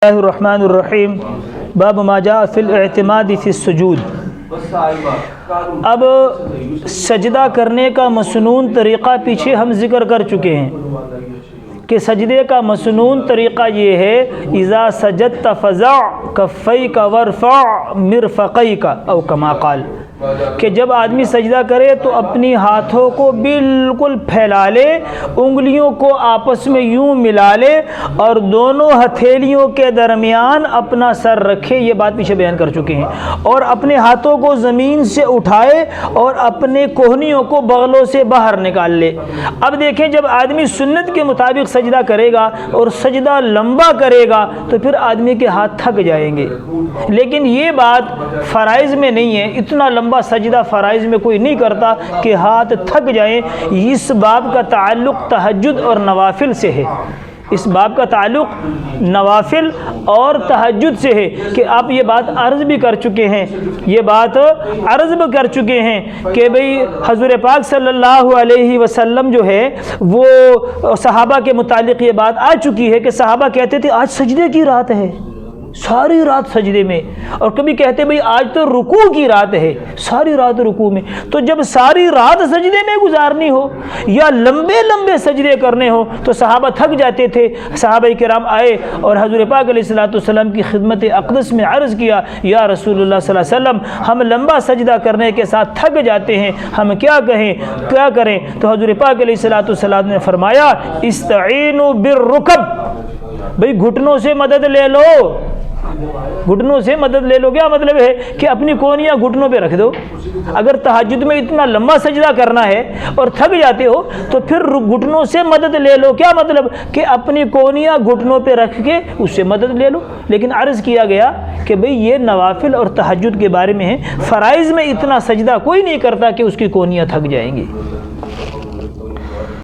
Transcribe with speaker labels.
Speaker 1: الرحمن الرحیم باب ما جاء فی الاعتماد فی السجود۔ اب سجدہ کرنے کا مسنون طریقہ پیچھے ہم ذکر کر چکے ہیں کہ سجدے کا مسنون طریقہ یہ ہے اذا سجدت فضع کفیک وارفع مرفقیک او کما قال، کہ جب آدمی سجدہ کرے تو اپنی ہاتھوں کو بالکل پھیلا لے، انگلیوں کو آپس میں یوں ملا لے اور دونوں ہتھیلیوں کے درمیان اپنا سر رکھے، یہ بات پیچھے بیان کر چکے ہیں، اور اپنے ہاتھوں کو زمین سے اٹھائے اور اپنے کوہنیوں کو بغلوں سے باہر نکال لے۔ اب دیکھیں جب آدمی سنت کے مطابق سجدہ کرے گا اور سجدہ لمبا کرے گا تو پھر آدمی کے ہاتھ تھک جائیں گے، لیکن یہ بات فرائض میں نہیں ہے، اتنا لمبا سجدہ فرائض میں کوئی نہیں کرتا کہ ہاتھ تھک جائیں۔ اس باب کا تعلق تہجد اور نوافل سے ہے، اس باب کا تعلق نوافل اور تہجد سے ہے کہ آپ یہ بات عرض بھی کر چکے ہیں، یہ بات عرض بھی کر چکے ہیں کہ بھئی حضور پاک صلی اللہ علیہ وسلم جو ہے وہ صحابہ کے متعلق یہ بات آ چکی ہے کہ صحابہ کہتے تھے آج سجدے کی رات ہے، ساری رات سجدے میں، اور کبھی کہتے بھئی آج تو رکوع کی رات ہے، ساری رات رکوع میں۔ تو جب ساری رات سجدے میں گزارنی ہو یا لمبے لمبے سجدے کرنے ہو تو صحابہ تھک جاتے تھے۔ صحابہ کرام آئے اور حضور پاک علیہ السلام کی خدمت اقدس میں عرض کیا، یا رسول اللہ صلی اللہ علیہ وسلم ہم لمبا سجدہ کرنے کے ساتھ تھک جاتے ہیں، ہم کیا کہیں، کیا کریں؟ تو حضور پاک علیہ السلام نے فرمایا استعینوا بالرکب، بھئی گھٹنوں سے مدد لے لو، گھٹنوں سے مدد لے لو۔ کیا مطلب ہے کہ اپنی کونیاں گھٹنوں پہ رکھ دو۔ اگر تہجد میں اتنا لمبا سجدہ کرنا ہے اور تھک جاتے ہو تو پھر گھٹنوں سے مدد لے لو۔ کیا مطلب کہ اپنی کونیاں گھٹنوں پہ رکھ کے اس سے مدد لے لو۔ لیکن عرض کیا گیا کہ بھئی یہ نوافل اور تہجد کے بارے میں ہے، فرائض میں اتنا سجدہ کوئی نہیں کرتا کہ اس کی کونیاں تھک جائیں گی۔